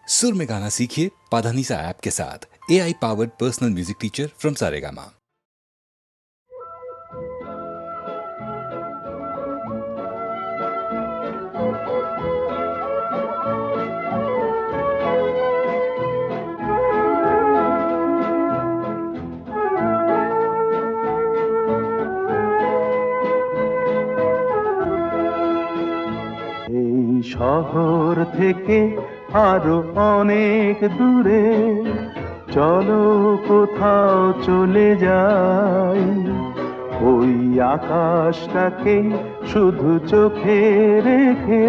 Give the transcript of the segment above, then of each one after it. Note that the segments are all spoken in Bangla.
सुर में गाना सीखिए पाधानीसा ऐप के साथ। AI powered personal music teacher from Saregama. এই শহর থেকে আরো অনেক দূরে চলো কোথাও চলে যাই, ওই আকাশটাকে শুধু চোখে রেখে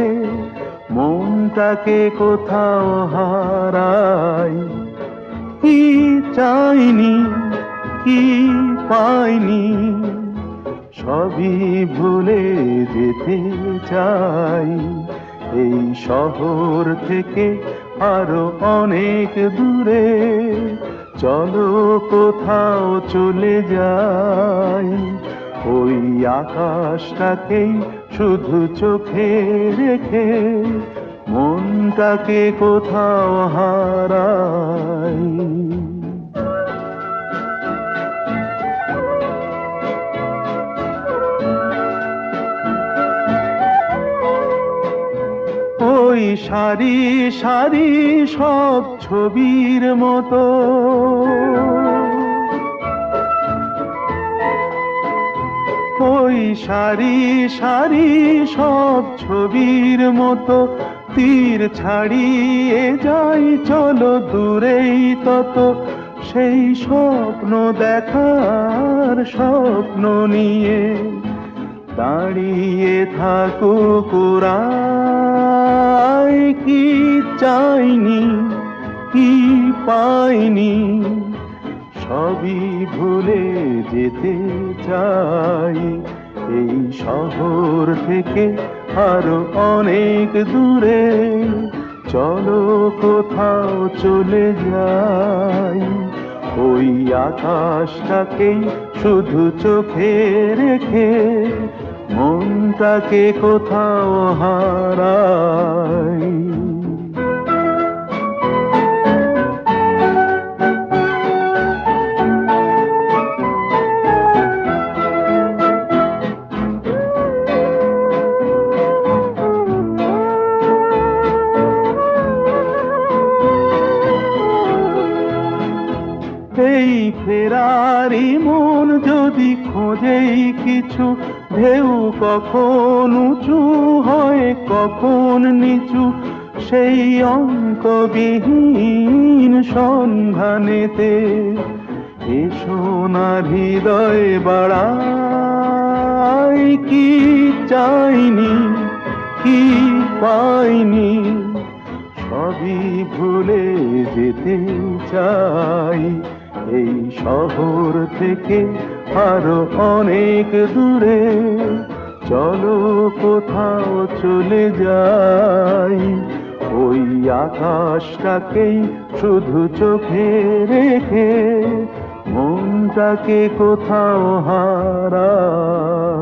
মনটাকে কোথাও হারাই। কি চাইনি কি পাইনি সবই ভুলে যেতে চাই, এই শহর থেকে আরো অনেক দূরে চলো কোথাও চলে যাই, ওই আকাশটাকেই শুধু চোখে রেখে মনটাকে কোথাও হারাই। ওই সারি সারি সব ছবির মতো ওই সারি সারি সব ছবির মতো তীর ছাড়িয়ে যাই চলো দূরেই তত, সেই স্বপ্ন দেখার স্বপ্ন নিয়ে দাঁড়িয়ে থাকুক ওরা। কি চাইনি কি পাইনি সবই ভুলে যেতে চাই, এই শহর থেকে আরো অনেক দূরে চলো কোথাও চলে যাই, ওই আকাশটাকেই শুধু চোখে রেখে মনটাকে কোথাও হারাই। এই ফেরারি মন যদি খোঁজেই কিছু, ঢেউ কখন উঁচু হয় কখন নিচু, সেই অন্তবিহীন সন্ধানেতে এ সোনার হৃদয় বাড়াই। কি চাইনি কি পাইনি সবই ভুলে যেতে চাই, এই শহর থেকে আরো অনেক দূরে চলো কোথাও চলে যাই, ওই আকাশটাকেই শুধু চোখে রেখে মনটাকে কোথাও হারাই।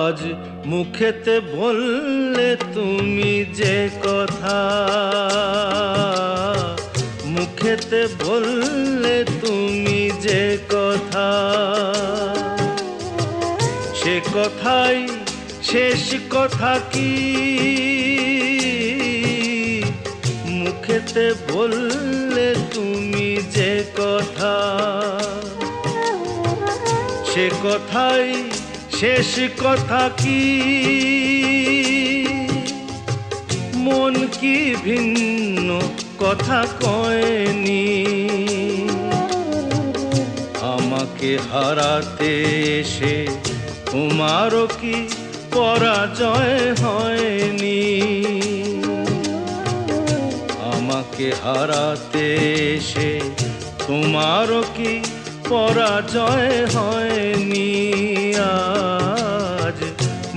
আজ মুখেতে বললে তুমি যে কথা, মুখেতে বললে তুমি যে কথা, সে কথাই শেষ কথা কি? মুখেতে বললে তুমি যে কথা, সে কথাই শেষ কথা কি? মন কি ভিন্ন কথা কয়নি? আমাকে হারাতে এসে তোমারও কি পরাজয় হয়নি? আমাকে হারাতে এসে তোমারও কি পরাজয় হয়নি আজ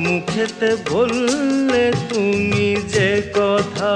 মুখেতে বললে তুমি যে কথা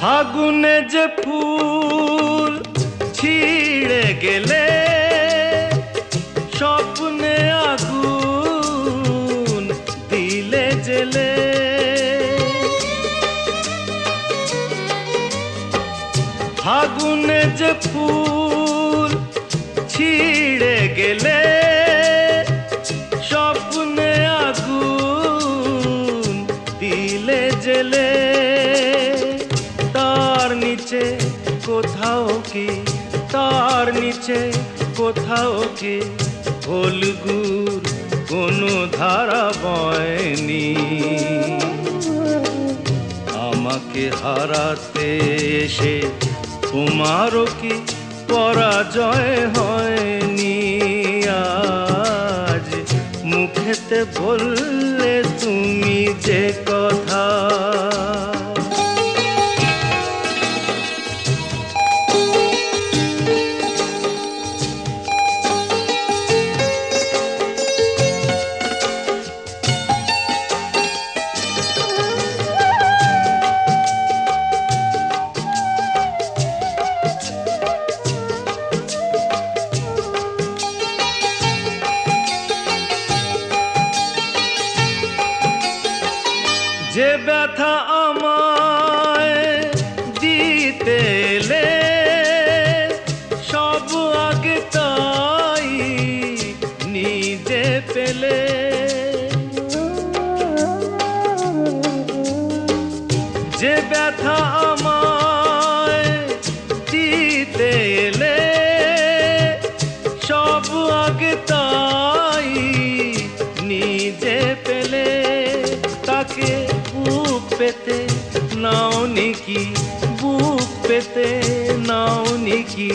ফাগুনে যে ফুল ছিঁড়ে গেলে স্বপ্নে আগুন দিলে জেলে ফাগুনে যে ফুল ছিঁড়ে গেলে স্বপ্নে আগুন দিলে জেলে তার নিচে কোথাও কি ফলগুর কোনো ধারা বয়নি আমাকে হারাতে এসে তোমারও কি পরাজয় হয়নি আজ মুখেতে বললে তুমি যে কথা যে ব্যথা আমায় দিতে এলে সব আগে তাই নিজে পেলে যে ব্যথা আমায় দিতে এলে সব আগে তাই নিজে পেলে তাকে বুক পেতে নাও নিকি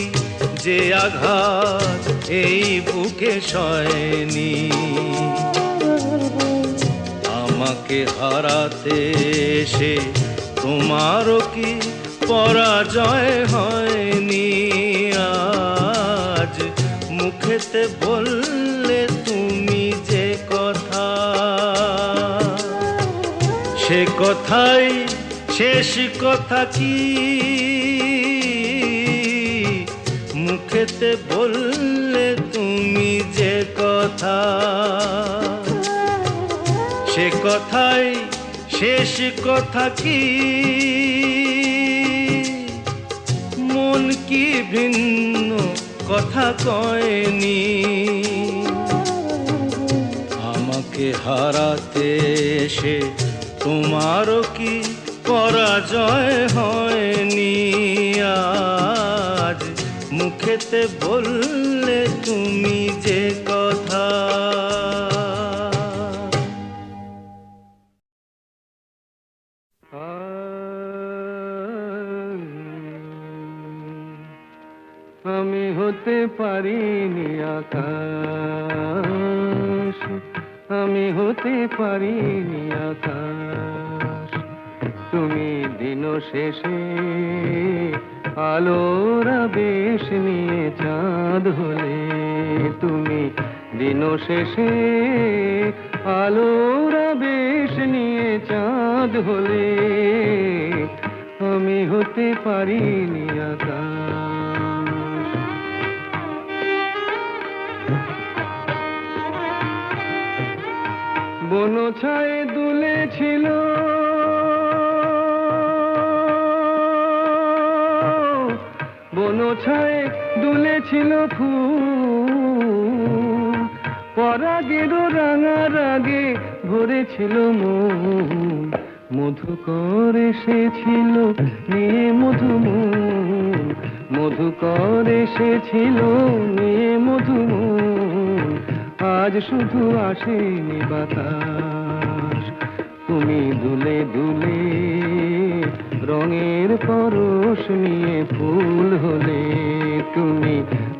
যে আঘাত এই বুকে সয়নি আমাকে হারাতে এসে তোমারও কি পরাজয় হয়নি আজ মুখেতে বললে তুমি যে কথা সে কথাই শেষ কথা কি মুখেতে বললে তুমি যে কথা সে কথাই শেষ কথা কি মন কি ভিন্ন কথা কয়নি আমাকে হারাতে এসে তোমারও কি পরাজয় হয়নি আজ মুখেতে বললে তুমি যে কথা আমি হতে পারিনি আকাশ আমি হতে পারিনি আকাশ তুমি দিন শেষে আলোর আবেশ নিয়ে চাঁদ হলে তুমি দিন শেষে আলোর আবেশ নিয়ে চাঁদ হলে আমি হতে পারিনি আকাশ বন ছায়ে দুলেছিল বনছায়ে দুলেছিল ফুল, পরাগের রাঙা রাগে ভরেছিল মন, মধুকর এসেছিল নিয়ে মধুমন, মধুকর এসেছিল নিয়ে মধুমন, আজ শুধু আসেনি বাতাস। তুমি দুলে দুলে রঙের পরশ নিয়ে ফুল হলে, তুমি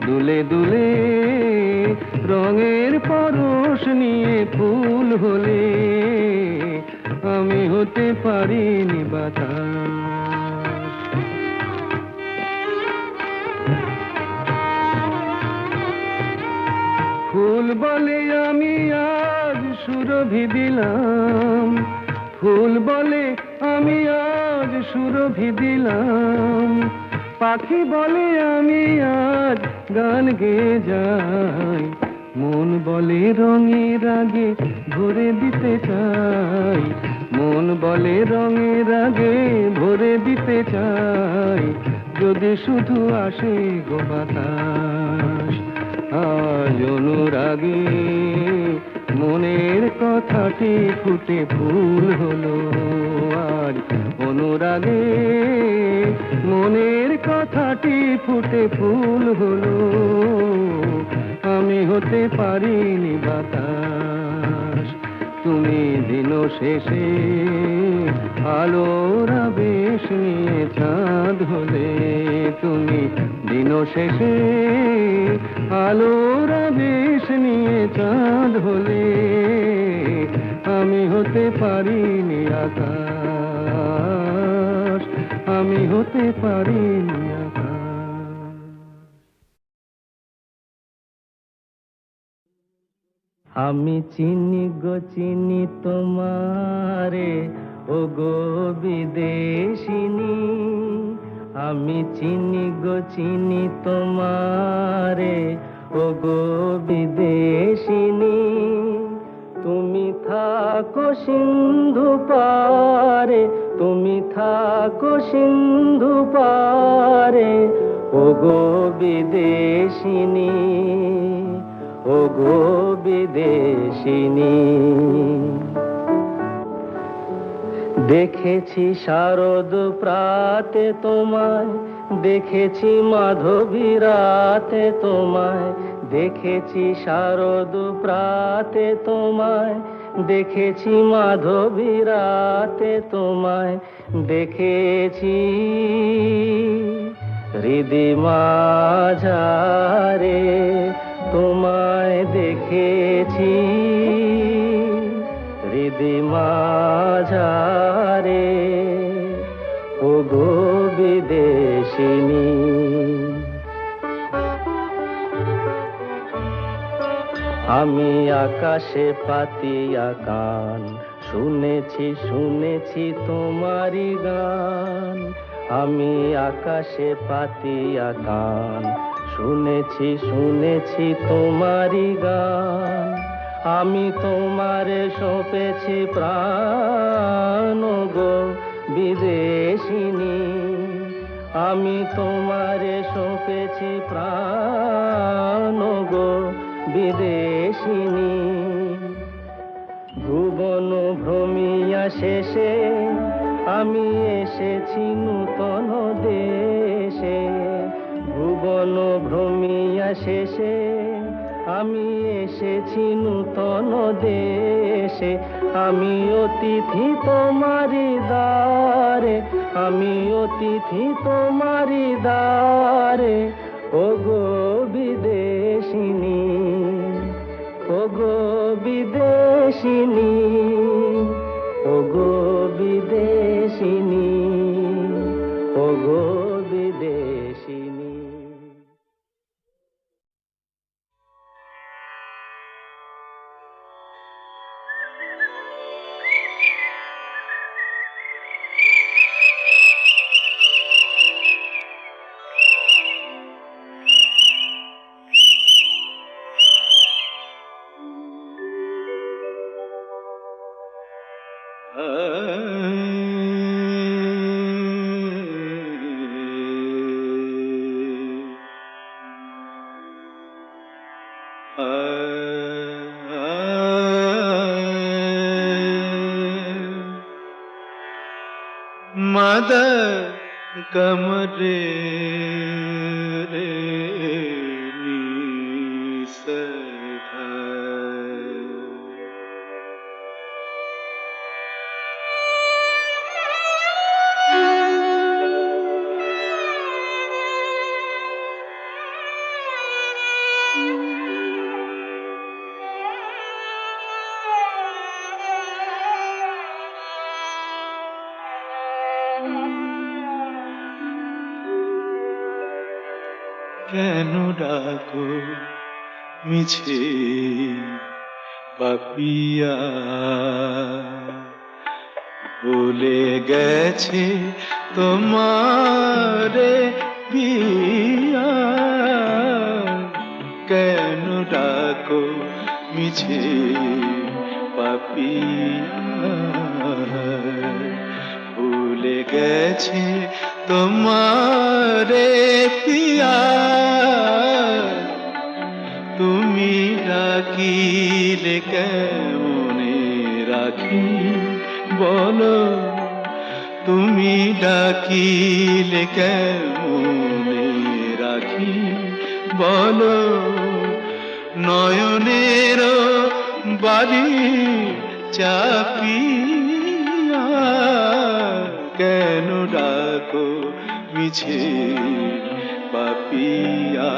দুলে দুলে রঙের পরশ নিয়ে ফুল হলে, আমি হতে পারিনি বাতাস। ফুল বলে আমি আজ সুরভি দিলাম, ফুল বলে আমি আজ সুরভি দিলাম, পাখি বলে আমি আজ গান গেয়ে যাই, মন বলে রঙের আগে ভরে দিতে চাই, মন বলে রঙের আগে ভরে দিতে চাই, যদি শুধু আসে গো বাতাস। আজ অনুরাগে মনের কথাটি ফুটে ফুল হলো, আজ অনুরাগে মনের কথাটি ফুটে ফুল হলো, আমি হতে পারিনি বাতাস। তুমি দিন শেষে আলোর আবেশ নিয়ে চাঁদ হলে, তুমি দিন শেষে আলোর আবেশ নিয়ে চাঁদ হলে, আমি হতে পারিনি আকাশ, আমি হতে পারিনি আকাশ। আমি চিনি গো চিনি তোমারে ও গো বিদেশিনী, আমি চিনি গো চিনি তোমারে ও গো বিদেশিনী, তুমি থাকো সিন্ধু পারে, তুমি থাকো সিন্ধু পারে ও গো বিদেশিনী, ও গো বিদেশিনী। দেখেছি শারদ প্রাতে তোমায়, দেখেছি মাধবী রাতে তোমায়, দেখেছি শারদ প্রাতে তোমায়, দেখেছি মাধবী রাতে তোমায়, দেখেছি হৃদি মাঝারে তোমায়, দেখেছি হৃদি মাঝারে ও গো বিদেশিনী। আমি আকাশে পাতিয়া কান, শুনেছি শুনেছি তোমারি গান, আমি আকাশে পাতিয়া কান, শুনেছি শুনেছি তোমারি গান, আমি তোমারে সঁপেছি প্রাণ গো বিদেশিনী, আমি তোমারে সঁপেছি প্রাণ গো বিদেশিনী। ভুবন ভ্রমিয়া শেষে আমি এসেছি নূতন দেশে, ভুবন ভ্রমিয়া শেষে আমি এসেছি নূতন দেশে, আমি অতিথি তোমারি দ্বারে, আমি অতিথি তোমারি দ্বারে ও গো বিদেশিনী, ও গো বিদেশিনী, ও গো বিদেশিনী, ও গো বিদেশিনী। मदर कमरे रे नी सधा কেন ডাকো মিছে পাপিয়া ভুলে গেছে তোমারে পিয়া কেন ডাকো মিছে পাপিয়া ভুলে গেছে তোমারে পিয়া তুমি ডাকিলে কেমনে রাখি বলো তুমি ডাকিলে কেমনে রাখি বলো নয়নের বাড়ি চাপিয়া কেন ডাকো মিছে পাপিয়া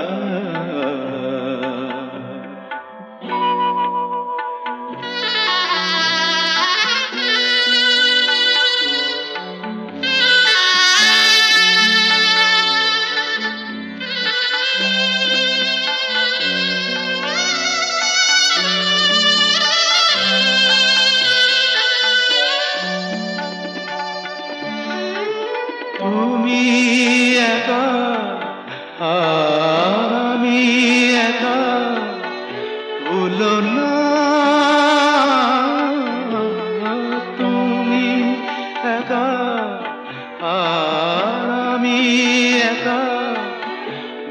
তুমি একা আর আমি একা ভুলো না তুমি একা আর আমি একা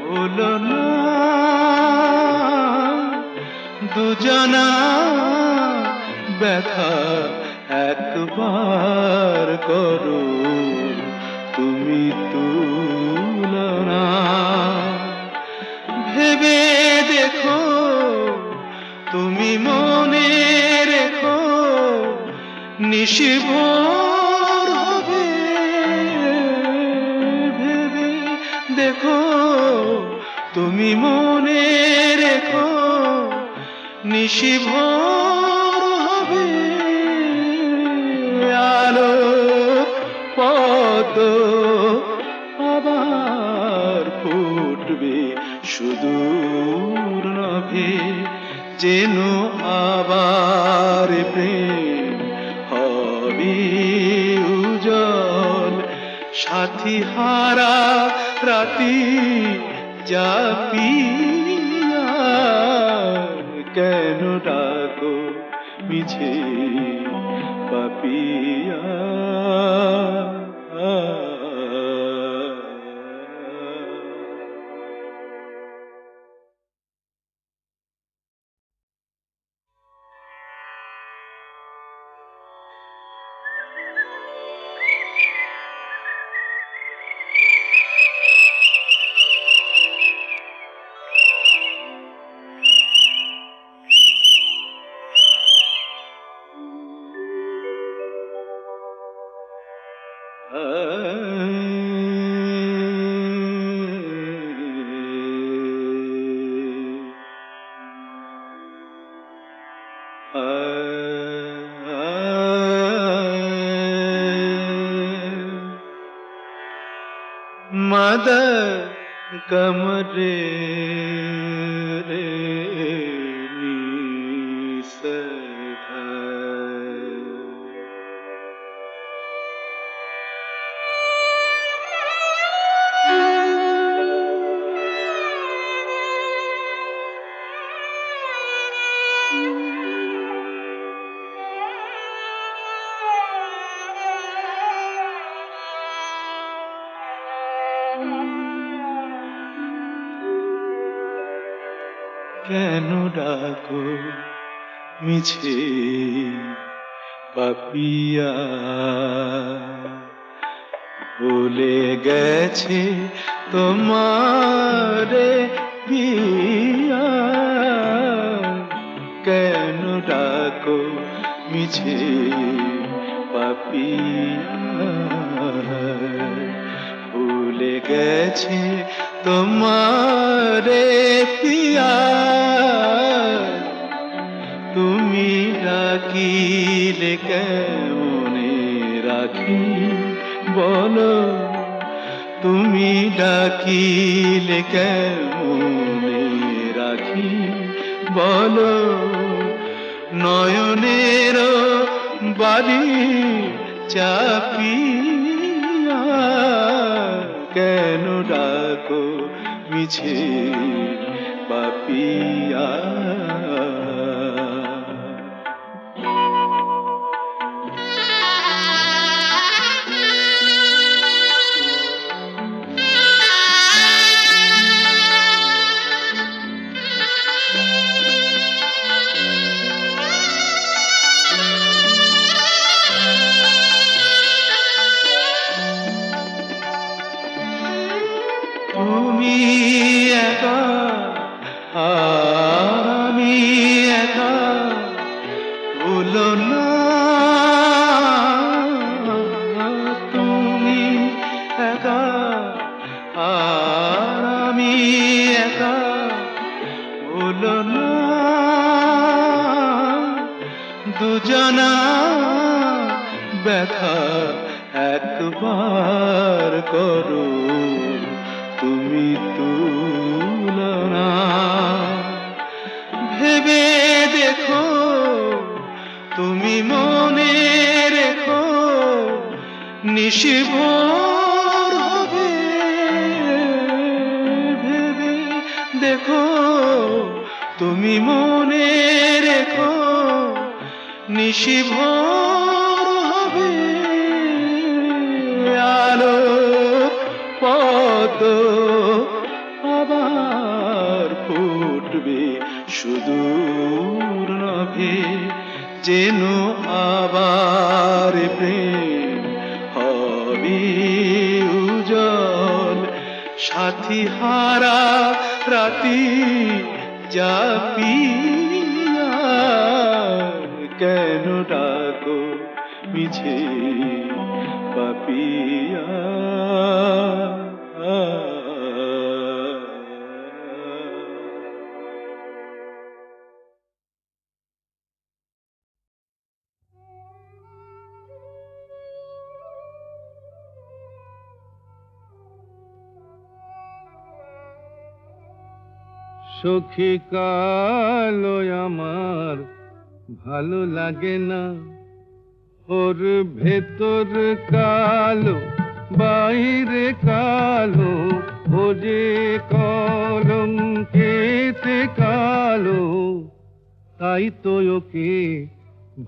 ভুলো না দুজনা ব্যথা একবার করো তুমি তুলনা ভেবে দেখো তুমি মনে রেখো নিশিভোর হবে ভেবে দেখো তুমি মনে রেখো নিশিভোর হবে আলো পদ্ম আবার ফুটবে সুদূর নভে যেন আবার প্রেম হবে উজ্জ্বল সাথী হারা রাতি জাপিয়া কেন ডাকো মিছে পাপিয়া मदर कमरे रे नी सधा কেন ডাকো মিছে পাপিয়া ভুলে গেছে তোমারে পিয়া, কেন ডাকো মিছে পাপিয়া, ভুলে গেছে তোমারে পিয়া, তুমি ডাকিলে কেমনে রাখি বলো, তুমি ডাকিলে কেমনে রাখি বলো, নয়নের বাড়ি চাপিয়া, কেন ডাকো মিছে পাপিয়া। তুমি একা আমি একা, ভুলো না তুমি একা আমি একা, ভুলো না দুজনা ব্যথা একবার করো তুমি তুলনা, ভেবে দেখো তুমি মনে রেখো নিশিভোর হবে, ভেবে দেখো তুমি মনে রেখো নিশিভোর হবে, আলো পদ আবার ফুটবে সুদূর নভে, যেন আবার প্রেম হবে উজ্জ্বল, সাথী হারা রাতি জাপিয়া, কেন ডাকো মিছে পাপিয়া। সখী কালো আমার ভালো লাগে না, ওর ভেতর কালো বাইরে কালো, ও যে কলঙ্কেতে কালো, তাই তো ওকে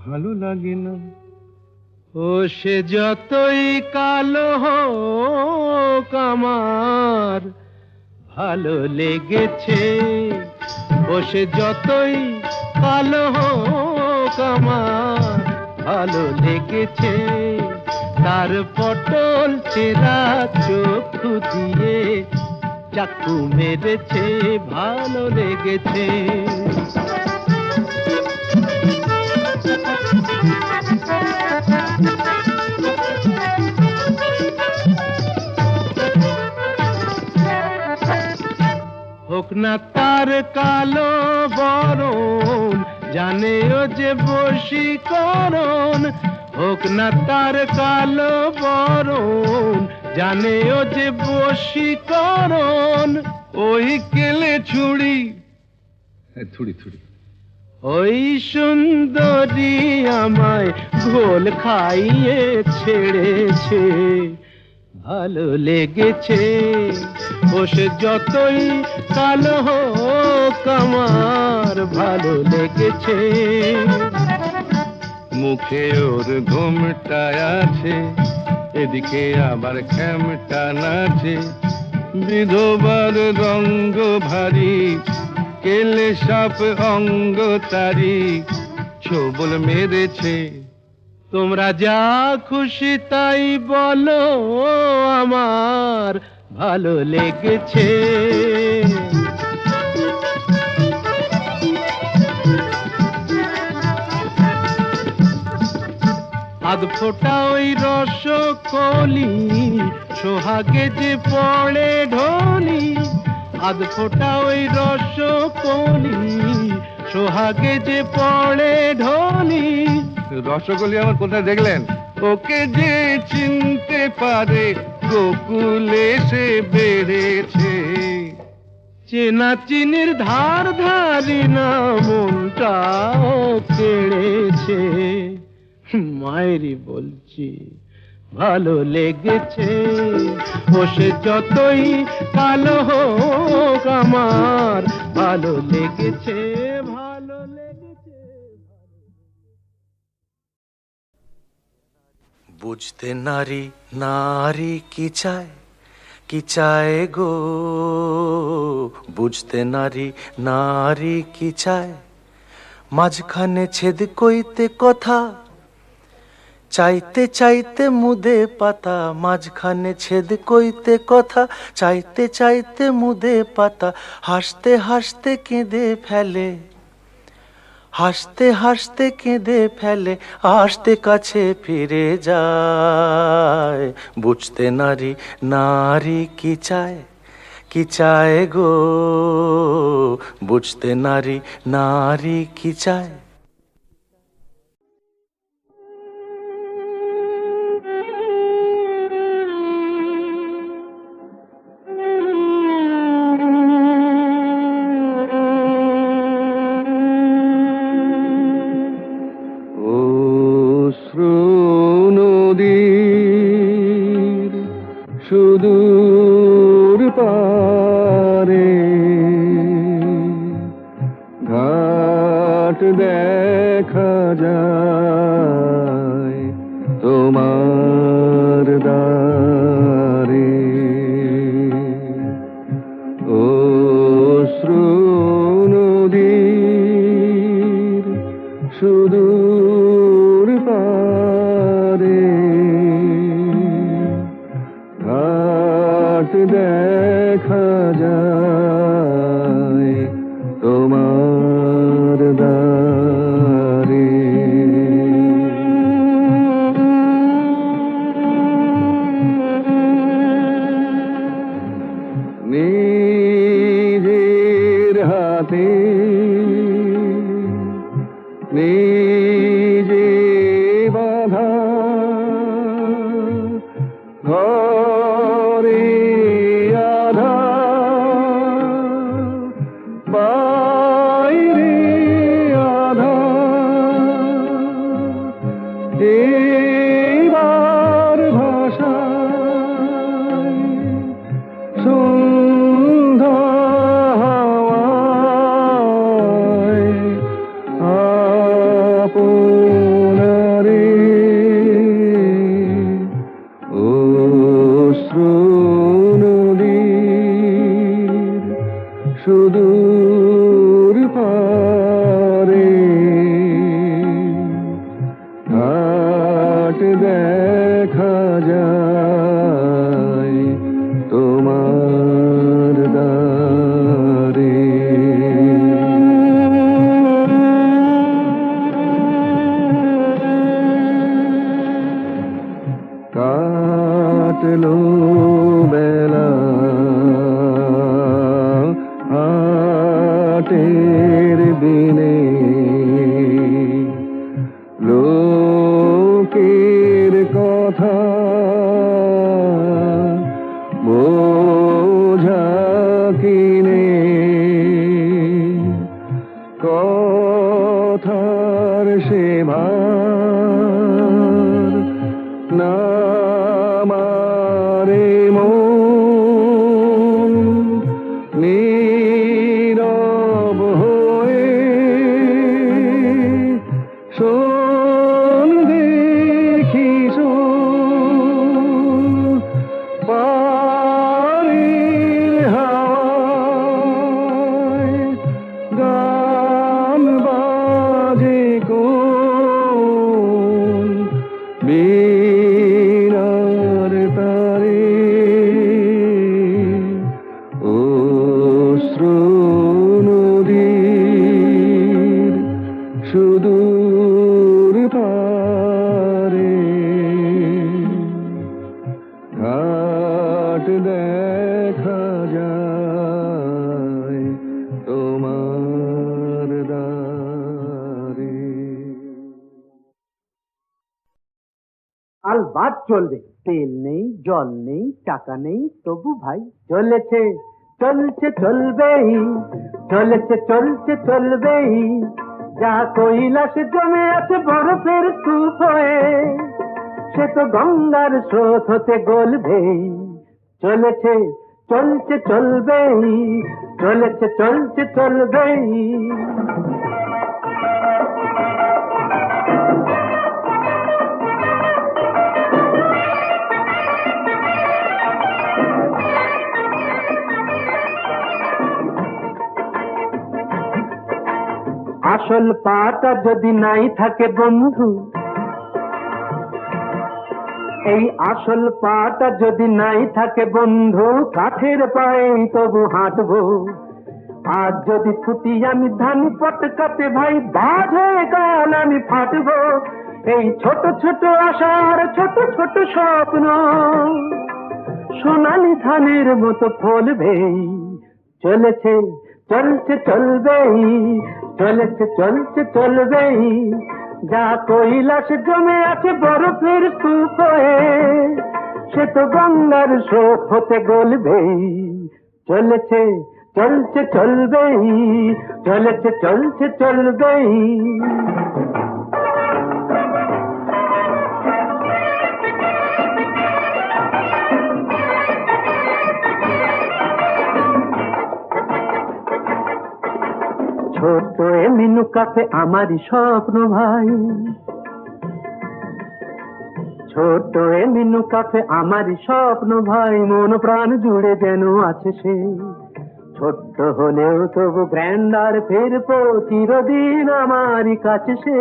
ভালো লাগে না। ও সে যতই কালো হোক আমার ভালো লেগেছে, ও সে যতই কালো হোক আমার ভালো লেগেছে, তার পটল চেরা চক্ষু দিয়ে চাকু মেরেছে, ভালো লেগেছে। হোক না তার কালো বরণ, জানে ও যে বশীকরণ, হোক না তার কালো বরণ, জানে ও যে বশীকরণ, ওই কেলে ছুড়ি থুড়ি থুড়ি, ওই সুন্দরী আমায় ঘোল খাইয়ে ছেড়েছে, ভালো লেগেছে। ও সে যতই কালো হোক আমার ভালো লেগেছে। মুখে ওর ঘুমটা আছে, এদিকে আবার খেমটা নাচে, বিধবার রঙ্গ ভারী, কেলে সাপ অঙ্গ তারি, ছোবল মেরেছে তোমরা যা খুশি তাই বলো, আমার ভালো লেগেছে। আধ ফোঁটা ওই রসকলি, সোহাগে যে পড়ে ঢলি। আধ ফোঁটা ওই রসকলি, সোহাগে যে পড়ে ঢলি। রসগোল্লা আমার কোথায় দেখলেন? ওকে যে চিনতে পারে, গোকুলে সে বেড়েছে। চেনা চিনির ধার ধারি না, মনটাও কেড়েছে। মায়েরই বলছি ভালো লেগেছে। ও সে যতই কালো হোক, আমার ভালো লেগেছে, ভালো লেগেছে। বুঝতে নারী নারী কি চায়, কি চায় গো, বুঝতে নারী নারী কি চায়। মাঝখানে ছেদ কইতে কথা, চাইতে চাইতে মুদে পাতা। মাঝখানে ছেদ কইতে কথা, চাইতে চাইতে মুদে পাতা। হাসতে হাসতে কেঁদে ফেলে, হাসতে হাসতে কেঁদে ফেলে, আসতে কাছে ফিরে যায়। বুঝতে নারী নারী কি চায়, কি চায় গো, বুঝতে নারী নারী কি চায়। সুদূর পারে ঘাট দেখা যায় তোমার দ্বারে। অশ্রু নদীর সুদূর পারে ঘাট দেখা যায় তোমার দ্বারে। নিজের হাতে নিজে বাঁধা ঘরে আধার, বাইরে আধার। এবার ভাষায় সন্ধ্যা হাওয়ায় আপনারে। অশ্রু নদীর সুদূর পারে ঘাট দেখা যায় তোমার দ্বারে। কাটলো বেলা হাটের দিনে, লোকের কথা বোঝা কিনে। কথার সে ভার না মারে মন, নীরব হয়ে শোন দেখি পারের হাওয়ায় গান বাজে কোন চলবে। তেল নেই, জল নেই, টাকা নেই, তবু ভাই চলেছে, চলছে চলবেই, চলেছে চলছে চলবেই। যা কৈলাসে জমে আছে বরফের স্তূপ হয়ে, সে তো গঙ্গার স্রোত হতে গলবেই। চলেছে চলছে চলবেই, চলেছে চলছে চলবেই। আসল পাটা যদি নাই থাকে বন্ধু, এই আসল পাটা যদি নাই থাকে বন্ধু, কাঠের পায়ে তবু হাঁটবো। আজ যদি ফুটি আমি ধান পটকাতে ভাই, বাজ হয়ে কাল আমি ফাটবো। এই ছোট ছোট আশার ছোট ছোট স্বপ্ন সোনালি ধানের মতো ফলবেই। চলেছে চলছে চলবেই, চলেছে চলছে চলবেই। যা কৈলাসে জমে আছে বরফের স্তূপ হয়ে, সে তো গঙ্গার স্রোত হতে গলবেই। চলেছে চলছে চলবেই, চলেছে চলছে চলবেই। ছোট এ মিনু কাফে আমারই স্বপ্ন ভাই, ছোট এ মিনু কাফে আমারই স্বপ্ন ভাই। মন প্রাণ জুড়ে যেন আছে সে, ছোট্ট হলেও তবু গ্র্যান্ডার ফিরবো চিরদিন আমারই কাছে সে।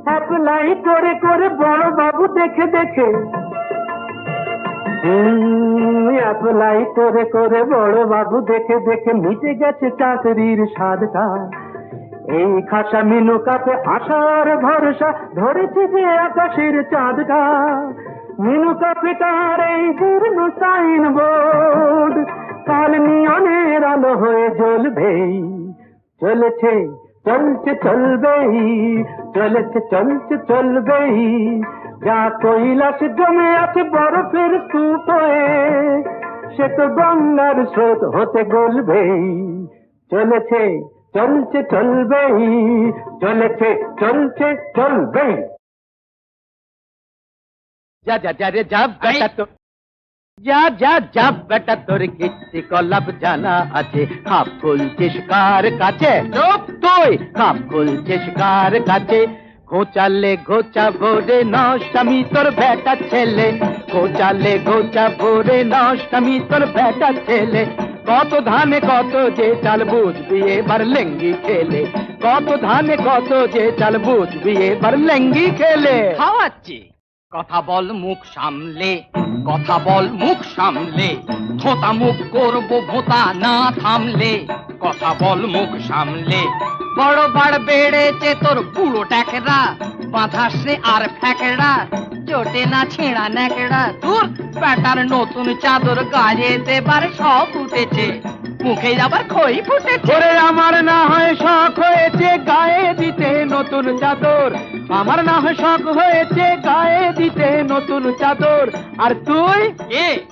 অ্যাপ্লাই করে করে বড় বাবু দেখে দেখে, অ্যাপ্লাই করে করে বড় বাবু দেখে দেখে মিটে গেছে চাকরির স্বাদটা। এই খাসা মিনু কাপে আশার ভরসা ধরেছে যে আকাশের চাঁদটা। মিনু কাপেটার এই জীর্ণ সাইন বোর্ড কাল নিয়নের আলো হয়ে জ্বলবেই। চলেছে চলছে চলবেই, চলেছে চলছে চলবেই। যা কৈলাসে জমে আছে বরফের স্তূপ হয়ে, সে তো গঙ্গার স্রোত হতে গলবেই। চলেছে চলছে চলবেই, চলেছে চলছে চলবেই। যা যা যা রে যা বেটা তো, যা যা যা বেটা, তোর কীর্তি কলাপ জানা আছে। খাপ খুলছিস কার কাছে? চুপ তুই, খাপ খুলছিস কার কাছে? ঘোচালে ঘোচা ভোরে নষ্টামি তোর বেটা ছেলে, ঘোচালে ঘোচা ভোরে নষ্টামি তোর বেটা ছেলে। কত ধানে কত যে চাল বুঝবি এবার লেঙ্গি খেলে, কত ধানে কত যে চাল বুঝবি এবার লেঙ্গি খেলে। খাওয়াচ্ছি, কথা বল মুখ সামলে, কথা বল মুখ সামলে। থোতা মুখ করবো ভোতা না থামলে, কথা বল মুখ সামলে। বড় বাড় বেড়েছে তোর পুরো ট্যাকরা, বাঁধাসে আর ফ্যাকড়া, চোটে না ছেঁড়া ন্যাকড়া। তোর প্যাটার নতুন চাদর গায়ে দেবার সব উঠেছে, মুখে আবার খই ফুটেছে। ওরে আমার না হয় শখ হয়েছে গায়ে দিতে নতুন চাদর, আমার না হয় শখ হয়েছে গায়ে দিতে নতুন চাদর। আর তুই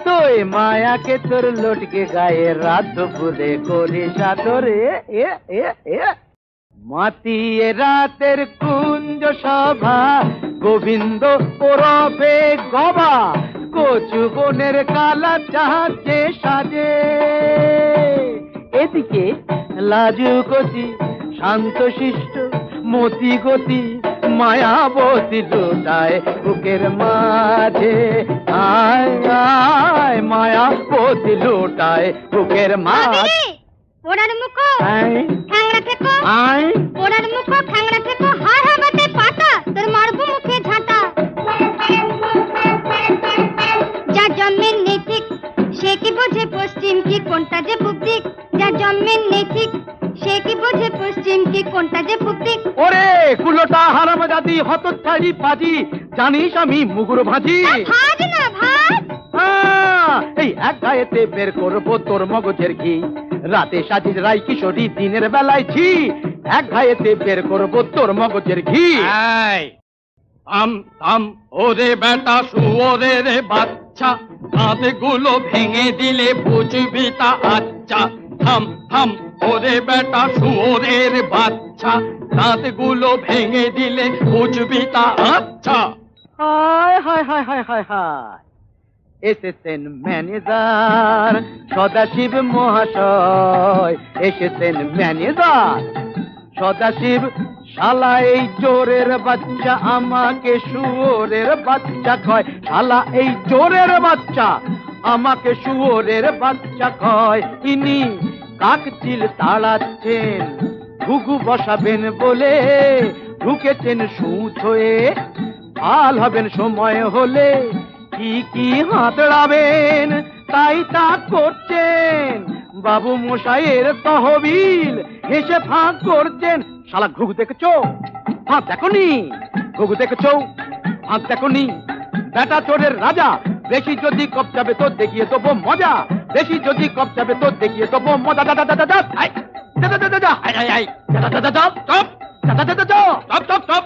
তুই মায়াকে তোর লটকে গায়ে রাত দুপুরে করিস আদরে। এ এ এ মাতিয়ে রাতের কুঞ্জ সভা, গোবিন্দ ওরফে গবা, কচু বনের কালা চাহাতে সাজে। এদিকে লাজুকতি শান্ত শিষ্ট মতি গতি, মায়াবতী লুটায় বুকের মাঝে। আয় আয় মায়াবতী লুটায় বুকের মাঝে। ওনার মুখো খ্যাংড়া থেকো, ওনার মুখো খ্যাংড়া থেকো, হার হাবাতে পাতা তোর মারবো মুখে ঝাঁটা। যা জন্মের নেই ঠিক সে কি বোঝে পশ্চিম কি কোনটা যে পূব দিক, যা জন্মের নেই ঠিক সে কি বোঝে পশ্চিম কি কোনটা যে পূব দিক। ওরে কুলোটা হারামজাদি হতচ্ছাড়ি পাজি, জানিস আমি মুগুর ভাজি। ভাজ না ভাজ, এই এক গায়েতে বের করবো তোর মগজের ঘি, রাতে সাজিস রাই কিশোরী দিনের বেলায় ছি। এক গায়েতে বের করবো তোর মগজের ঘি। থাম থাম ওরে বেটা শুয়োরের বাচ্চা দাঁতগুলো ভেঙে দিলে বুঝবি তা আচ্ছা থাম থাম ওরে বেটা শুয়োরের বাচ্চা দাঁতগুলো ভেঙে দিলে বুঝবি তা আচ্ছা হায় হায় হায় হায় হায় হায় এসেছেন ম্যানেজার সদাশিব মহাশয় এসেছেন ম্যানেজার সদাশিব শালা এই চোরের বাচ্চা আমাকে শুয়োরের বাচ্চা কয় শালা এই চোরের বাচ্চা আমাকে শুয়োরের বাচ্চা কয় ইনি কাকচিল তাড়াচ্ছেন ঘুঘু বসাবেন বলে ঢুকেছেন সুচ হয়ে ভাল হবেন সময় হলে কি কি হাতড়াবেন তাই তা করছেন বাবু মশাইয়ের তহবিল হেসে ফাঁক করছেন শালা ঘুঘু দেখেছো ফাঁক দেখনি ঘুঘু দেখেছো ফাঁক দেখনি বেটা চোরের রাজা বেশি যদি কপচাবে তো দেখিয়ে দেবো মজা বেশি যদি কপচাবে তো দেখিয়ে দেবো মজা দাদা দাদা দাদা দাদা দাদা দাদা দাদা দাদা দাদা